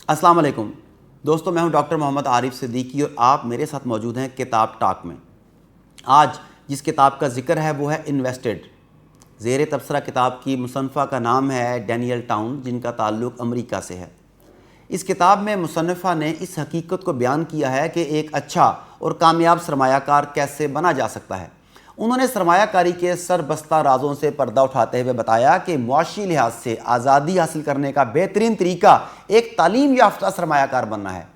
अस्सलाम वालेकुम दोस्तों, मैं हूं डॉक्टर मोहम्मद आरिफ सिद्दीकी और आप मेरे साथ मौजूद हैं किताब टॉक में। आज जिस किताब का जिक्र है वो है इन्वेस्टेड। ज़ेर तबसरा किताब की मुसन्फ़ा का नाम है डैनियल टाउन, जिनका ताल्लुक़ अमरीका से है। इस किताब में मुसन्फ़ा ने इस हकीकत को बयान किया है कि एक अच्छा और कामयाब सरमायाकार कैसे बना जा सकता है। उन्होंने सरमायाकारी के सरबस्ता राजों से पर्दा उठाते हुए बताया कि मुआशी लिहाज से आज़ादी हासिल करने का बेहतरीन तरीका एक तालीम याफ्ता सरमायाकार बनना है।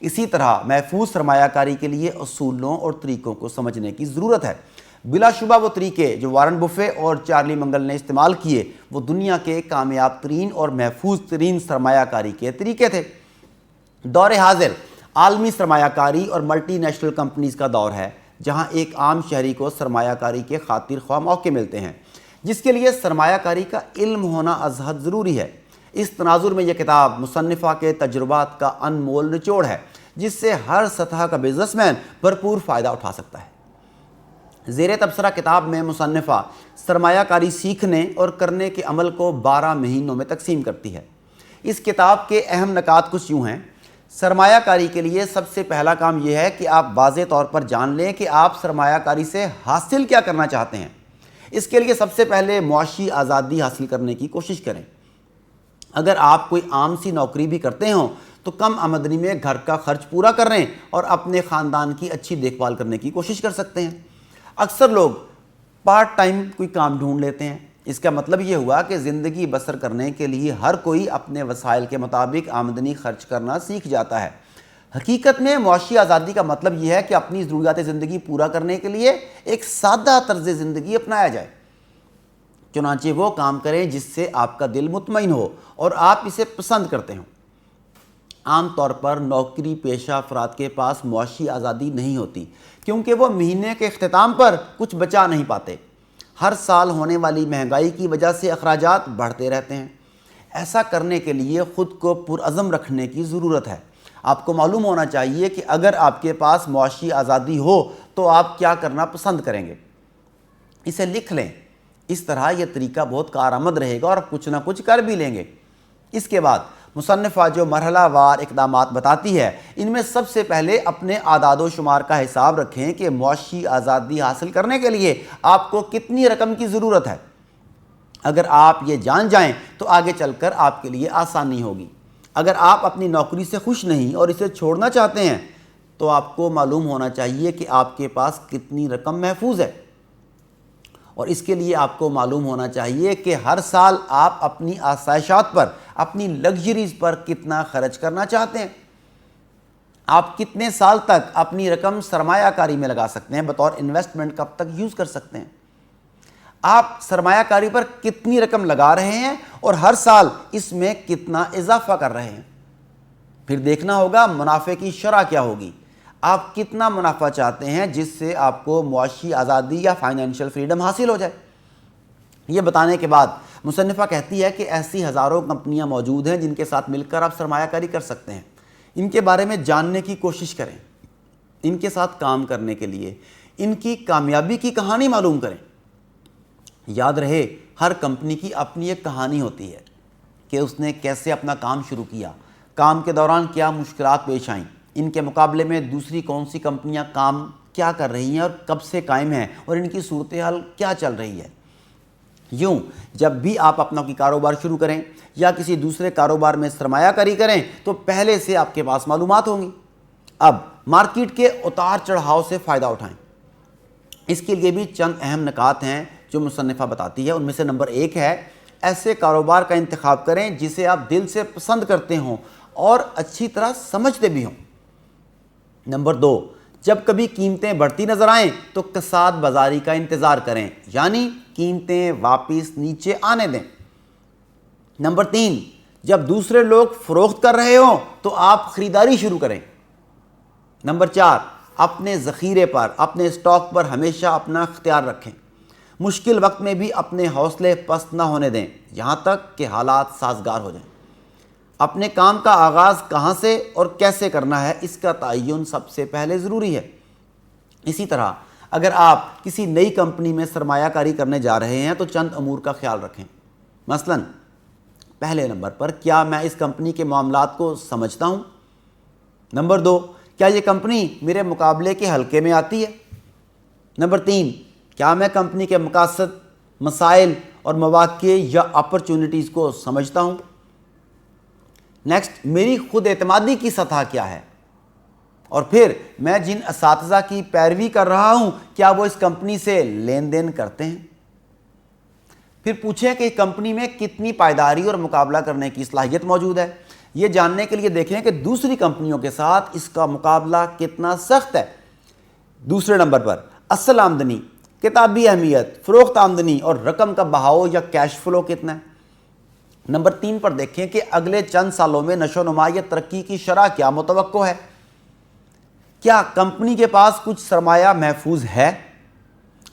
इसी तरह महफूज सरमायाकारी के लिए असूलों और तरीक़ों को समझने की ज़रूरत है। बिलाशुबा वो तरीके जो वारन बुफ़े और चार्ली मंगल ने इस्तेमाल किए वो दुनिया के कामयाब तरीन और महफूज तरीन सरमायाकारी के तरीके थे। दौर हाजिर आलमी सरमायाकारी और मल्टी नेशनल कंपनीज़ का दौर है, जहाँ एक आम शहरी को सरमायाकारी के खातिर ख्वाह मौके मिलते हैं, जिसके लिए सरमायाकारी का इल्म होना अज़हद ज़रूरी है। इस तनाजुर में यह किताब मुसन्निफ़ा के तजुर्बात का अनमोल निचोड़ है, जिससे हर सतह का बिजनेसमैन भरपूर फ़ायदा उठा सकता है। ज़ेर तबसरा किताब में मुसन्निफ़ा सरमायाकारी सीखने और करने के अमल को 12 महीनों में तकसीम करती है। इस किताब के अहम नकात कुछ यूँ हैं। सरमायाकारी के लिए सबसे पहला काम यह है कि आप वाज़े तौर पर जान लें कि आप सरमायाकारी से हासिल क्या करना चाहते हैं। इसके लिए सबसे पहले मुआशी आज़ादी हासिल करने की कोशिश करें। अगर आप कोई आम सी नौकरी भी करते हों तो कम आमदनी में घर का खर्च पूरा करने और अपने ख़ानदान की अच्छी देखभाल करने की कोशिश कर सकते हैं। अक्सर लोग पार्ट टाइम कोई काम ढूंढ लेते हैं। इसका मतलब ये हुआ कि ज़िंदगी बसर करने के लिए हर कोई अपने वसाइल के मुताबिक आमदनी खर्च करना सीख जाता है। हकीकत में मुआशी आज़ादी का मतलब यह है कि अपनी ज़रूरियात ज़िंदगी पूरा करने के लिए एक सादा तर्ज़ ज़िंदगी अपनाया जाए। चुनांचे वो काम करें जिससे आपका दिल मुतमईन हो और आप इसे पसंद करते हो। आम तौर पर नौकरी पेशा अफराद के पास मुआशी आज़ादी नहीं होती, क्योंकि वो महीने के अख्तिताम पर कुछ बचा नहीं पाते। हर साल होने वाली महंगाई की वजह से अखराजात बढ़ते रहते हैं। ऐसा करने के लिए ख़ुद को पुरअज़म रखने की ज़रूरत है। आपको मालूम होना चाहिए कि अगर आपके पास मुआशी आज़ादी हो तो आप क्या करना पसंद करेंगे। इसे लिख लें। इस तरह यह तरीका बहुत कारआमद रहेगा और कुछ ना कुछ कर भी लेंगे। इसके बाद मुसन्निफ़ा जो मरहलावार इक़दामात बताती है, इनमें सबसे पहले अपने आदादो शुमार का हिसाब रखें कि मुआशी आज़ादी हासिल करने के लिए आपको कितनी रकम की ज़रूरत है। अगर आप ये जान जाएं तो आगे चलकर आपके लिए आसानी होगी। अगर आप अपनी नौकरी से खुश नहीं और इसे छोड़ना चाहते हैं तो आपको मालूम होना चाहिए कि आपके पास कितनी रकम महफूज है, और इसके लिए आपको मालूम होना चाहिए कि हर साल आप अपनी आसाइशात पर, अपनी लग्जरीज़ पर कितना खर्च करना चाहते हैं। आप कितने साल तक अपनी रकम सरमायाकारी में लगा सकते हैं, बतौर इन्वेस्टमेंट कब तक यूज़ कर सकते हैं। आप सरमायाकारी पर कितनी रकम लगा रहे हैं और हर साल इसमें कितना इजाफा कर रहे हैं। फिर देखना होगा मुनाफे की शरह क्या होगी। आप कितना मुनाफा चाहते हैं जिससे आपको मुआशी आज़ादी या फाइनेंशियल फ्रीडम हासिल हो जाए। ये बताने के बाद मुसन्निफ़ा कहती है कि ऐसी हज़ारों कंपनियां मौजूद हैं जिनके साथ मिलकर आप सरमायाकारी कर सकते हैं। इनके बारे में जानने की कोशिश करें। इनके साथ काम करने के लिए इनकी कामयाबी की कहानी मालूम करें। याद रहे, हर कंपनी की अपनी एक कहानी होती है कि उसने कैसे अपना काम शुरू किया, काम के दौरान क्या मुश्किलात पेश आईं, इनके मुकाबले में दूसरी कौन सी कंपनियां काम क्या कर रही हैं और कब से कायम हैं और इनकी सूरत हाल क्या चल रही है। यूँ जब भी आप अपना कोई कारोबार शुरू करें या किसी दूसरे कारोबार में सरमायाकारी करें तो पहले से आपके पास मालूमात होंगी। अब मार्केट के उतार चढ़ाव से फ़ायदा उठाएं। इसके लिए भी चंद अहम नकात हैं जो मुसन्निफ़ा बताती है। उनमें से नंबर 1 है, ऐसे कारोबार का इंतखाब करें जिसे आप दिल से पसंद करते हों और अच्छी तरह समझते भी हों। नंबर 2, जब कभी कीमतें बढ़ती नज़र आएँ तो कसाद बाज़ारी का इंतज़ार करें, यानी कीमतें वापस नीचे आने दें। नंबर 3, जब दूसरे लोग फ़रोख्त कर रहे हों तो आप ख़रीदारी शुरू करें। नंबर 4, अपने ज़ख़ीरे पर, अपने स्टॉक पर हमेशा अपना इख्तियार रखें। मुश्किल वक्त में भी अपने हौसले पस्त ना होने दें, यहाँ तक कि हालात साज़गार हो जाएं। अपने काम का आगाज़ कहाँ से और कैसे करना है, इसका तयन सबसे पहले ज़रूरी है। इसी तरह अगर आप किसी नई कंपनी में सरमायाकारी करने जा रहे हैं तो चंद अमूर का ख्याल रखें। मसलन پہلے نمبر پر کیا میں اس کمپنی کے معاملات کو سمجھتا ہوں؟ نمبر 2، کیا یہ کمپنی میرے مقابلے کے حلقے میں آتی ہے؟ نمبر 3، کیا میں کمپنی کے مقاصد، مسائل اور مواقع یا اپرچونٹیز کو سمجھتا ہوں؟ نیکسٹ، میری خود اعتمادی کی سطح کیا ہے؟ اور پھر میں جن اساتذہ کی پیروی کر رہا ہوں کیا وہ اس کمپنی سے لین دین کرتے ہیں؟ پھر پوچھیں کہ کمپنی میں کتنی پائیداری اور مقابلہ کرنے کی صلاحیت موجود ہے۔ یہ جاننے کے لیے دیکھیں کہ دوسری کمپنیوں کے ساتھ اس کا مقابلہ کتنا سخت ہے۔ دوسرے نمبر پر اصل آمدنی، کتابی اہمیت، فروخت آمدنی اور رقم کا بہاؤ یا کیش فلو کتنا ہے۔ نمبر 3 پر دیکھیں کہ اگلے چند سالوں میں نشو و نما یا ترقی کی شرح کیا متوقع ہے۔ کیا کمپنی کے پاس کچھ سرمایہ محفوظ ہے؟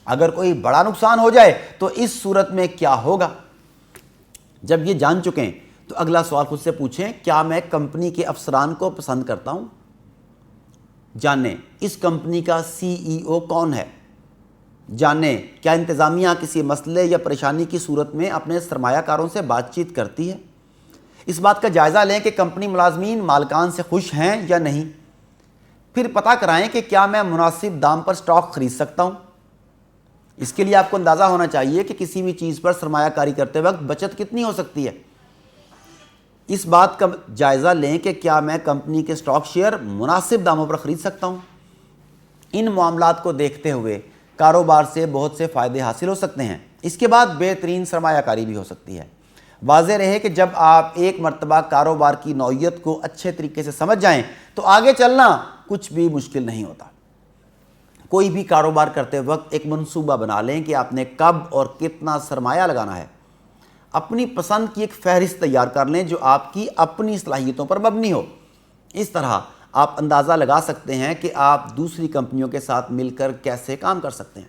اگر کوئی بڑا نقصان ہو جائے تو اس صورت میں کیا ہوگا؟ جب یہ جان چکیں تو اگلا سوال خود سے پوچھیں، کیا میں کمپنی کے افسران کو پسند کرتا ہوں؟ جانیں اس کمپنی کا CEO کون ہے؟ جانیں کیا انتظامیہ کسی مسئلے یا پریشانی کی صورت میں اپنے سرمایہ کاروں سے بات چیت کرتی ہے؟ اس بات کا جائزہ لیں کہ کمپنی ملازمین مالکان سے خوش ہیں یا نہیں۔ پھر پتہ کرائیں کہ کیا میں مناسب دام پر سٹاک خرید سکتا ہوں۔ اس کے لیے آپ کو اندازہ ہونا چاہیے کہ کسی بھی چیز پر سرمایہ کاری کرتے وقت بچت کتنی ہو سکتی ہے۔ اس بات کا جائزہ لیں کہ کیا میں کمپنی کے سٹاک شیئر مناسب داموں پر خرید سکتا ہوں۔ ان معاملات کو دیکھتے ہوئے کاروبار سے بہت سے فائدے حاصل ہو سکتے ہیں، اس کے بعد بہترین سرمایہ کاری بھی ہو سکتی ہے۔ واضح رہے کہ جب آپ ایک مرتبہ کاروبار کی نوعیت کو اچھے طریقے سے سمجھ جائیں تو آگے چلنا کچھ بھی مشکل نہیں ہوتا۔ کوئی بھی کاروبار کرتے وقت ایک منصوبہ بنا لیں کہ آپ نے کب اور کتنا سرمایہ لگانا ہے۔ اپنی پسند کی ایک فہرست تیار کر لیں جو آپ کی اپنی صلاحیتوں پر مبنی ہو۔ اس طرح آپ اندازہ لگا سکتے ہیں کہ آپ دوسری کمپنیوں کے ساتھ مل کر کیسے کام کر سکتے ہیں۔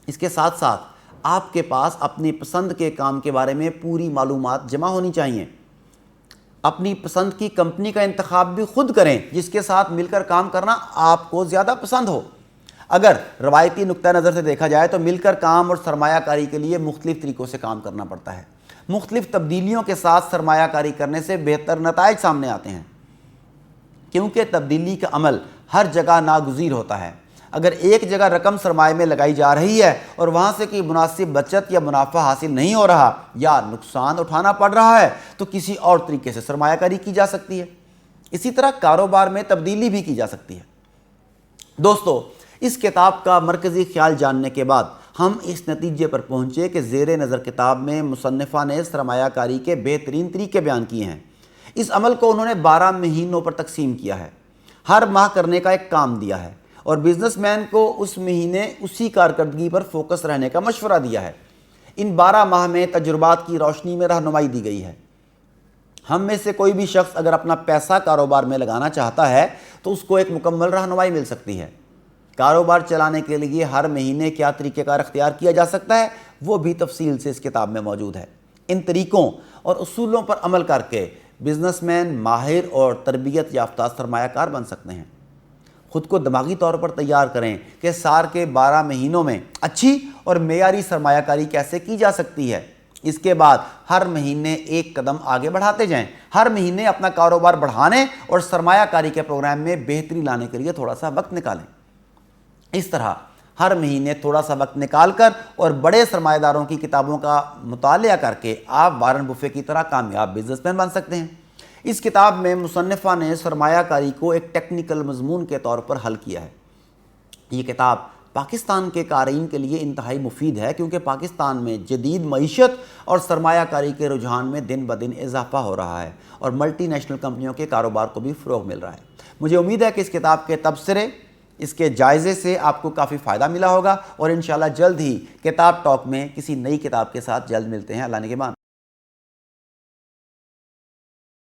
اس کے ساتھ ساتھ آپ کے پاس اپنی پسند کے کام کے بارے میں پوری معلومات جمع ہونی چاہیے۔ اپنی پسند کی کمپنی کا انتخاب بھی خود کریں جس کے ساتھ مل کر کام کرنا آپ کو زیادہ پسند ہو۔ اگر روایتی نقطہ نظر سے دیکھا جائے تو مل کر کام اور سرمایہ کاری کے لیے مختلف طریقوں سے کام کرنا پڑتا ہے۔ مختلف تبدیلیوں کے ساتھ سرمایہ کاری کرنے سے بہتر نتائج سامنے آتے ہیں، کیونکہ تبدیلی کا عمل ہر جگہ ناگزیر ہوتا ہے۔ اگر ایک جگہ رقم سرمایہ میں لگائی جا رہی ہے اور وہاں سے کوئی مناسب بچت یا منافع حاصل نہیں ہو رہا یا نقصان اٹھانا پڑ رہا ہے تو کسی اور طریقے سے سرمایہ کاری کی جا سکتی ہے۔ اسی طرح کاروبار میں تبدیلی بھی کی جا سکتی ہے۔ دوستو، اس کتاب کا مرکزی خیال جاننے کے بعد ہم اس نتیجے پر پہنچے کہ زیر نظر کتاب میں مصنفہ نے سرمایہ کاری کے بہترین طریقے بیان کیے ہیں۔ اس عمل کو انہوں نے 12 مہینوں پر تقسیم کیا ہے، ہر ماہ کرنے کا ایک کام دیا ہے اور بزنس مین کو اس مہینے اسی کارکردگی پر فوکس رہنے کا مشورہ دیا ہے۔ ان 12 ماہ میں تجربات کی روشنی میں رہنمائی دی گئی ہے۔ ہم میں سے کوئی بھی شخص اگر اپنا پیسہ کاروبار میں لگانا چاہتا ہے تو اس کو ایک مکمل رہنمائی مل سکتی ہے۔ کاروبار چلانے کے لیے ہر مہینے کیا طریقہ کار اختیار کیا جا سکتا ہے وہ بھی تفصیل سے اس کتاب میں موجود ہے۔ ان طریقوں اور اصولوں پر عمل کر کے بزنس مین ماہر اور تربیت یافتہ سرمایہ کار بن سکتے ہیں۔ خود کو دماغی طور پر تیار کریں کہ سال کے 12 مہینوں میں اچھی اور معیاری سرمایہ کاری کیسے کی جا سکتی ہے۔ اس کے بعد ہر مہینے ایک قدم آگے بڑھاتے جائیں، ہر مہینے اپنا کاروبار بڑھانے اور سرمایہ کاری کے پروگرام میں بہتری لانے کے لیے تھوڑا سا وقت نکالیں۔ اس طرح ہر مہینے تھوڑا سا وقت نکال کر اور بڑے سرمایہ داروں کی کتابوں کا مطالعہ کر کے آپ وارن بفے کی طرح کامیاب بزنس مین بن سکتے ہیں۔ اس کتاب میں مصنفہ نے سرمایہ کاری کو ایک ٹیکنیکل مضمون کے طور پر حل کیا ہے۔ یہ کتاب پاکستان کے قارئین کے لیے انتہائی مفید ہے کیونکہ پاکستان میں جدید معیشت اور سرمایہ کاری کے رجحان میں دن بدن اضافہ ہو رہا ہے اور ملٹی نیشنل کمپنیوں کے کاروبار کو بھی فروغ مل رہا ہے۔ مجھے امید ہے کہ اس کتاب کے تبصرے، اس کے جائزے سے آپ کو کافی فائدہ ملا ہوگا اور انشاءاللہ جلد ہی کتاب ٹاک میں کسی نئی کتاب کے ساتھ جلد ملتے ہیں۔ اللہ نگہبان۔